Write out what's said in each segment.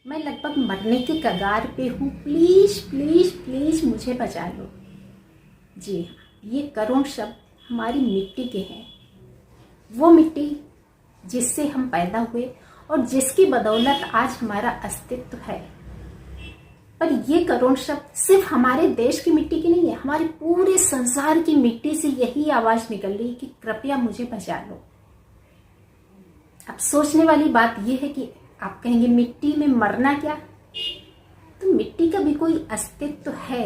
मैं लगभग मरने के कगार पे हूँ, प्लीज प्लीज प्लीज मुझे बचा लो। जी हाँ, ये करुण शब्द हमारी मिट्टी के हैं, वो मिट्टी जिससे हम पैदा हुए और जिसकी बदौलत आज हमारा अस्तित्व है। पर ये करुण शब्द सिर्फ हमारे देश की मिट्टी की नहीं है, हमारे पूरे संसार की मिट्टी से यही आवाज निकल रही है कि कृपया मुझे बचा लो। अब सोचने वाली बात यह है कि आप कहेंगे मिट्टी में मरना क्या, तो मिट्टी का भी कोई अस्तित्व है।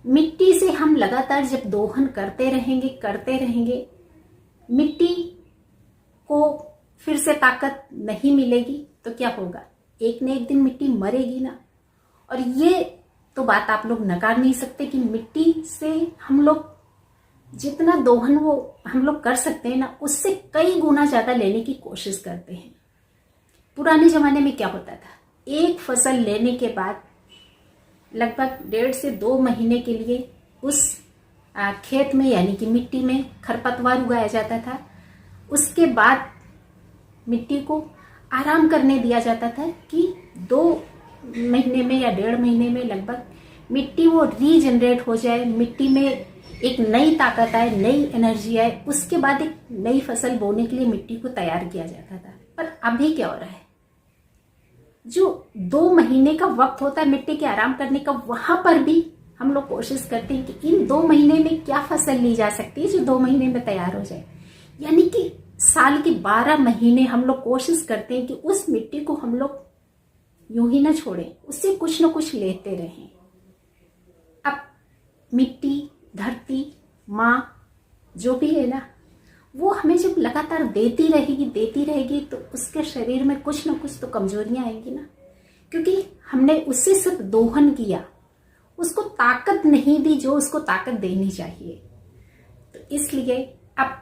मिट्टी से हम लगातार जब दोहन करते रहेंगे, मिट्टी को फिर से ताकत नहीं मिलेगी तो क्या होगा, एक न एक दिन मिट्टी मरेगी ना। और ये तो बात आप लोग नकार नहीं सकते कि मिट्टी से हम लोग जितना दोहन वो हम लोग कर सकते हैं ना, उससे कई गुना ज्यादा लेने की कोशिश करते हैं। पुराने जमाने में क्या होता था, एक फसल लेने के बाद लगभग 1.5 से 2 महीने के लिए उस खेत में यानी कि मिट्टी में खरपतवार उगाया जाता था। उसके बाद मिट्टी को आराम करने दिया जाता था कि 2 महीने में या 1.5 महीने में लगभग मिट्टी वो रीजनरेट हो जाए, मिट्टी में एक नई ताकत आए, नई एनर्जी आए। उसके बाद एक नई फसल बोने के लिए मिट्टी को तैयार किया जाता था। पर अभी क्या हो रहा है, जो 2 महीने का वक्त होता है मिट्टी के आराम करने का, वहां पर भी हम लोग कोशिश करते हैं कि इन 2 महीने में क्या फसल ली जा सकती है जो 2 महीने में तैयार हो जाए। यानी कि साल के 12 महीने हम लोग कोशिश करते हैं कि उस मिट्टी को हम लोग यूं ही ना छोड़ें, उससे कुछ न कुछ लेते रहें। अब मिट्टी, धरती, माँ जो भी है ना, वो हमें जब लगातार देती रहेगी तो उसके शरीर में कुछ न कुछ तो कमजोरियां आएंगी ना, क्योंकि हमने उससे सिर्फ दोहन किया, उसको ताकत नहीं दी जो उसको ताकत देनी चाहिए। तो इसलिए अब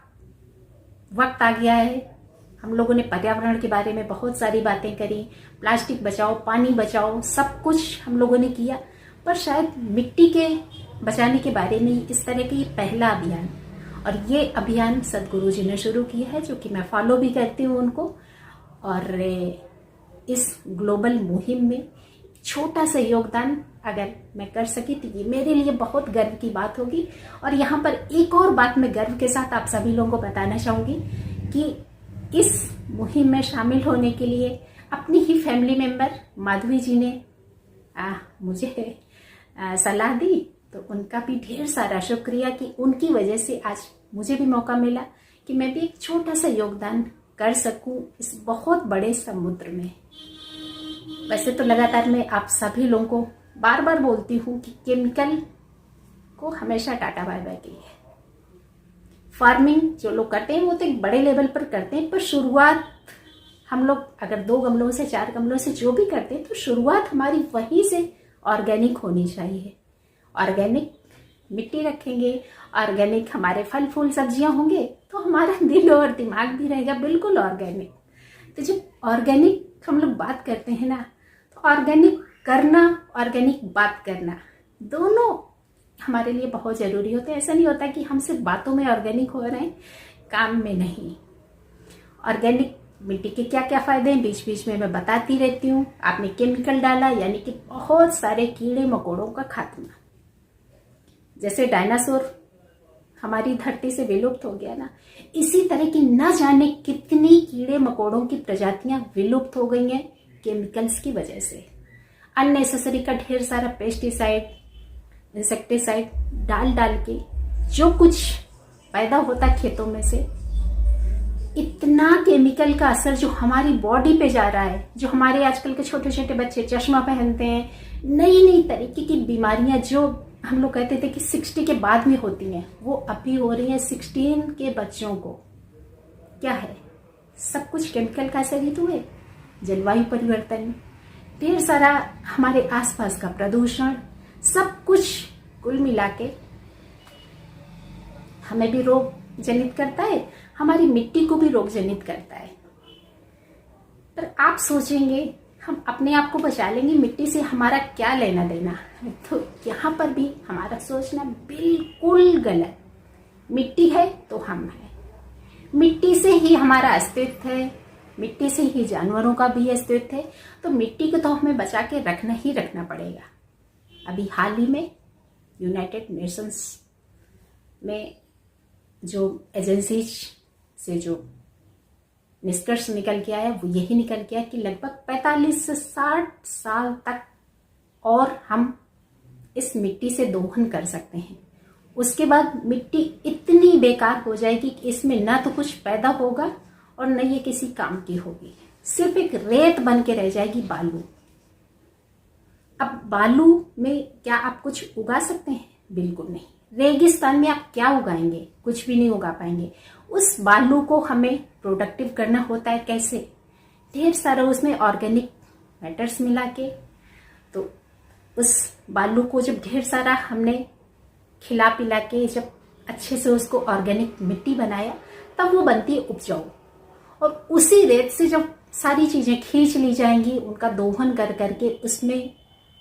वक्त आ गया है, हम लोगों ने पर्यावरण के बारे में बहुत सारी बातें करी, प्लास्टिक बचाओ, पानी बचाओ, सब कुछ हम लोगों ने किया, पर शायद मिट्टी के बचाने के बारे में इस तरह की पहला अभियान, और ये अभियान सदगुरु जी ने शुरू किया है, जो कि मैं फॉलो भी करती हूँ उनको। और इस ग्लोबल मुहिम में छोटा सा योगदान अगर मैं कर सकी तो ये मेरे लिए बहुत गर्व की बात होगी। और यहाँ पर एक और बात मैं गर्व के साथ आप सभी लोगों को बताना चाहूंगी कि इस मुहिम में शामिल होने के लिए अपनी ही फैमिली मेंबर माधवी जी ने मुझे सलाह दी, तो उनका भी ढेर सारा शुक्रिया कि उनकी वजह से आज मुझे भी मौका मिला कि मैं भी एक छोटा सा योगदान कर सकूं इस बहुत बड़े समुद्र में। वैसे तो लगातार मैं आप सभी लोगों को बार बार बोलती हूँ कि केमिकल को हमेशा टाटा बाय बाय की है। फार्मिंग जो लोग करते हैं वो तो एक बड़े लेवल पर करते हैं, पर शुरुआत हम लोग अगर 2 गमलों से 4 गमलों से जो भी करते हैं, तो शुरुआत हमारी वहीं से ऑर्गेनिक होनी चाहिए। ऑर्गेनिक मिट्टी रखेंगे, ऑर्गेनिक हमारे फल फूल सब्जियां होंगे, तो हमारा दिल और दिमाग भी रहेगा बिल्कुल ऑर्गेनिक। तो जब ऑर्गेनिक हम लोग बात करते हैं ना, तो ऑर्गेनिक करना, ऑर्गेनिक बात करना, दोनों हमारे लिए बहुत जरूरी होते हैं। ऐसा नहीं होता कि हम सिर्फ बातों में ऑर्गेनिक हो रहे हैं, काम में नहीं। ऑर्गेनिक मिट्टी के क्या क्या फायदे हैं बीच बीच में मैं बताती रहती हूँ। आपने केमिकल डाला यानी कि बहुत सारे कीड़े मकोड़ों का खात्मा। जैसे डायनासोर हमारी धरती से विलुप्त हो गया ना, इसी तरह की न जाने कितनी कीड़े मकोड़ों की प्रजातियां विलुप्त हो गई हैं केमिकल्स की वजह से। अननेसेसरी का ढेर सारा पेस्टिसाइड, इंसेक्टिसाइड डाल के जो कुछ पैदा होता खेतों में से, इतना केमिकल का असर जो हमारी बॉडी पे जा रहा है, जो हमारे आजकल के छोटे छोटे बच्चे चश्मा पहनते हैं, नई नई तरीके की बीमारियां जो हम लोग कहते थे कि 60 के बाद में होती हैं, वो अभी हो रही हैं 16 के बच्चों को। क्या है, सब कुछ केमिकल का असर ही तो है। जलवायु परिवर्तन, ढेर सारा हमारे आसपास का प्रदूषण, सब कुछ कुल मिला के हमें भी रोग जनित करता है, हमारी मिट्टी को भी रोग जनित करता है। पर आप सोचेंगे हम अपने आप को बचा लेंगे, मिट्टी से हमारा क्या लेना देना, तो यहाँ पर भी हमारा सोचना बिल्कुल गलत। मिट्टी है तो हम हैं, मिट्टी से ही हमारा अस्तित्व है, मिट्टी से ही जानवरों का भी अस्तित्व है, तो मिट्टी को तो हमें बचा के रखना ही रखना पड़ेगा। अभी हाल ही में यूनाइटेड नेशंस में जो एजेंसीज से जो निष्कर्ष निकल के आया वो यही निकल के आया कि लगभग 45 से 60 साल तक और हम इस मिट्टी से दोहन कर सकते हैं। उसके बाद मिट्टी इतनी बेकार हो जाएगी कि इसमें ना तो कुछ पैदा होगा और न ये किसी काम की होगी, सिर्फ एक रेत बन के रह जाएगी, बालू। अब बालू में क्या आप कुछ उगा सकते हैं? बिल्कुल नहीं। रेगिस्तान में आप क्या उगाएंगे? कुछ भी नहीं उगा पाएंगे। उस बालू को हमें प्रोडक्टिव करना होता है कैसे? ढेर सारा उसमें ऑर्गेनिक मैटर्स मिला के, तो उस बालू को जब ढेर सारा हमने खिला पिला के जब अच्छे से उसको ऑर्गेनिक मिट्टी बनाया, तब वो बनती है उपजाऊ। और उसी रेत से जब सारी चीजें खींच ली जाएंगी, उनका दोहन कर करके उसमें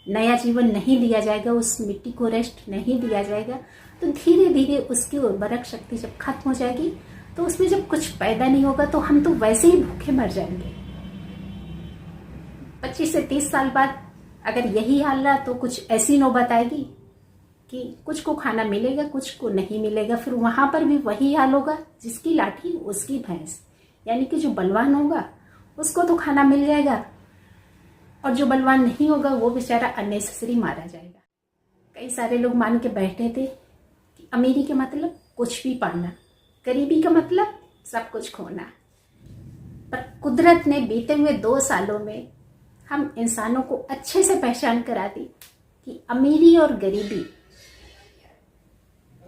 नया जीवन नहीं दिया जाएगा, उस मिट्टी को रेस्ट नहीं दिया जाएगा, तो धीरे धीरे उसकी उर्वरक शक्ति जब खत्म हो जाएगी, तो उसमें जब कुछ पैदा नहीं होगा तो हम तो वैसे ही भूखे मर जाएंगे। 25 से 30 साल बाद अगर यही हाल रहा तो कुछ ऐसी नौबत आएगी कि कुछ को खाना मिलेगा, कुछ को नहीं मिलेगा। फिर वहां पर भी वही हाल होगा, जिसकी लाठी उसकी भैंस, यानी कि जो बलवान होगा उसको तो खाना मिल जाएगा और जो बलवान नहीं होगा वो बेचारा अननेसेसरी मारा जाएगा। कई सारे लोग मान के बैठे थे कि अमीरी का मतलब कुछ भी पाना, गरीबी का मतलब सब कुछ खोना। पर कुदरत ने बीते हुए 2 सालों में हम इंसानों को अच्छे से पहचान करा दी कि अमीरी और गरीबी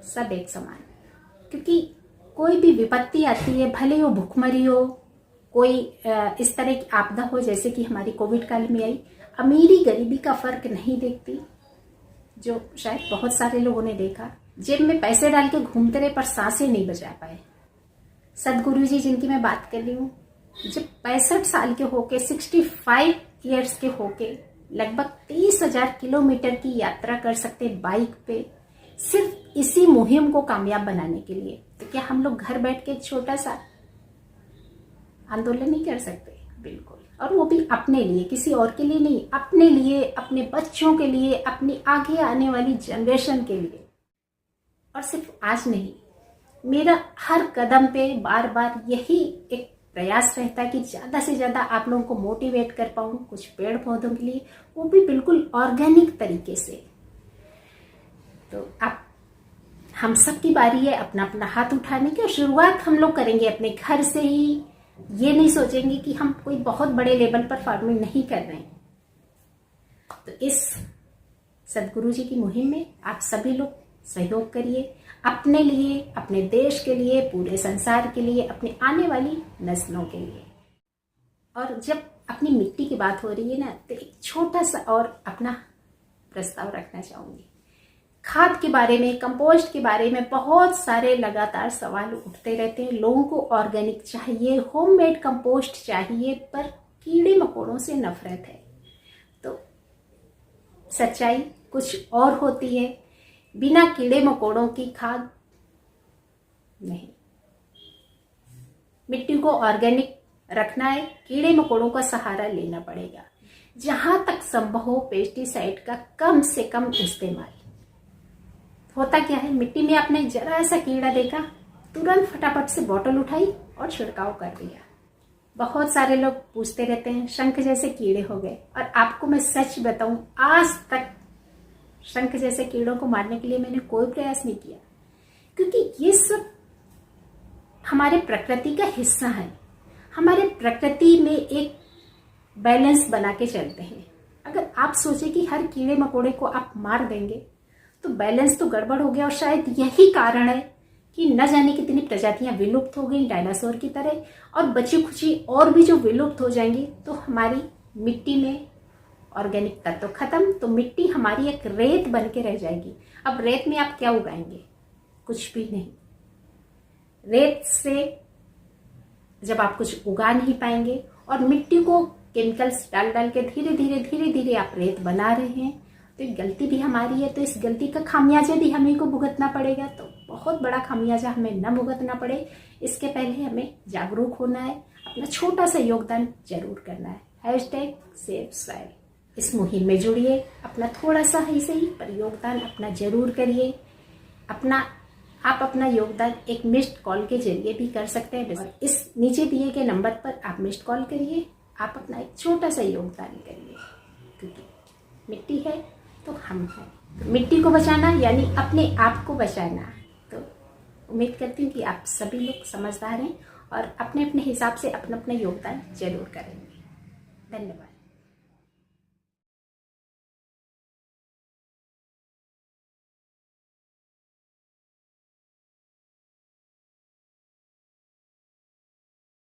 सब एक समान, क्योंकि कोई भी विपत्ति आती है, भले वो भूखमरी हो, कोई इस तरह की आपदा हो जैसे कि हमारी कोविड काल में आई, अमीरी गरीबी का फर्क नहीं देखती, जो शायद बहुत सारे लोगों ने देखा। जेब में पैसे डाल के घूमते रहे पर सांसें नहीं बचा पाए। सदगुरु जी जिनकी मैं बात कर रही हूँ, जब 65 साल के होके 65 ईयर्स के होके लगभग 30,000 किलोमीटर की यात्रा कर सकते बाइक पे, सिर्फ इसी मुहिम को कामयाब बनाने के लिए, तो क्या हम लोग घर बैठ के छोटा सा आंदोलन नहीं कर सकते? बिल्कुल। और वो भी अपने लिए, किसी और के लिए नहीं, अपने लिए, अपने बच्चों के लिए, अपनी आगे आने वाली जनरेशन के लिए। और सिर्फ आज नहीं, मेरा हर कदम पे बार बार यही एक प्रयास रहता है कि ज्यादा से ज्यादा आप लोगों को मोटिवेट कर पाऊं कुछ पेड़ पौधों के लिए, वो भी बिल्कुल ऑर्गेनिक तरीके से। तो आप हम सब की बारी है अपना अपना हाथ उठाने की, और शुरुआत हम लोग करेंगे अपने घर से ही। ये नहीं सोचेंगे कि हम कोई बहुत बड़े लेवल पर फार्मिंग नहीं कर रहे हैं। तो इस सदगुरु जी की मुहिम में आप सभी लोग सहयोग करिए, अपने लिए, अपने देश के लिए, पूरे संसार के लिए, अपनी आने वाली नस्लों के लिए। और जब अपनी मिट्टी की बात हो रही है ना, तो एक छोटा सा और अपना प्रस्ताव रखना चाहूंगी। खाद के बारे में, कंपोस्ट के बारे में बहुत सारे लगातार सवाल उठते रहते हैं। लोगों को ऑर्गेनिक चाहिए, होममेड कंपोस्ट चाहिए, पर कीड़े मकोड़ों से नफरत है। तो सच्चाई कुछ और होती है। बिना कीड़े मकोड़ों की खाद नहीं। मिट्टी को ऑर्गेनिक रखना है, कीड़े मकोड़ों का सहारा लेना पड़ेगा। जहां तक संभव हो पेस्टिसाइड का कम से कम इस्तेमाल। होता क्या है, मिट्टी में आपने जरा सा कीड़ा देखा, तुरंत फटाफट से बोतल उठाई और छिड़काव कर दिया। बहुत सारे लोग पूछते रहते हैं शंख जैसे कीड़े हो गए, और आपको मैं सच बताऊं, आज तक शंख जैसे कीड़ों को मारने के लिए मैंने कोई प्रयास नहीं किया, क्योंकि ये सब हमारे प्रकृति का हिस्सा है। हमारे प्रकृति में एक बैलेंस बना के चलते हैं। अगर आप सोचे कि हर कीड़े मकोड़े को आप मार देंगे तो बैलेंस तो गड़बड़ हो गया। और शायद यही कारण है कि न जाने कितनी प्रजातियां विलुप्त हो गई डायनासोर की तरह, और बची खुची और भी जो विलुप्त हो जाएंगी, तो हमारी मिट्टी में ऑर्गेनिक तत्व खत्म, तो मिट्टी हमारी एक रेत बन के रह जाएगी। अब रेत में आप क्या उगाएंगे? कुछ भी नहीं। रेत से जब आप कुछ उगा नहीं पाएंगे और मिट्टी को केमिकल्स डाल डाल के धीरे धीरे आप रेत बना रहे हैं, तो एक गलती भी हमारी है। तो इस गलती का खामियाजा भी हमें को भुगतना पड़ेगा। तो बहुत बड़ा खामियाजा हमें न भुगतना पड़े, इसके पहले हमें जागरूक होना है, अपना छोटा सा योगदान जरूर करना है। #Save soil. इस मुहिम में जुड़िए, अपना थोड़ा सा ही सही पर योगदान अपना जरूर करिए। आप अपना योगदान एक मिस्ड कॉल के जरिए भी कर सकते हैं। और इस नीचे दिए गए नंबर पर आप मिस्ड कॉल करिए, आप अपना एक छोटा सा योगदान करिए, क्योंकि मिट्टी है तो हम हैं। तो मिट्टी को बचाना यानी अपने आप को बचाना। तो उम्मीद करती हूँ कि आप सभी लोग समझदार हैं और अपने अपने हिसाब से अपना अपना योगदान जरूर करेंगे। धन्यवाद।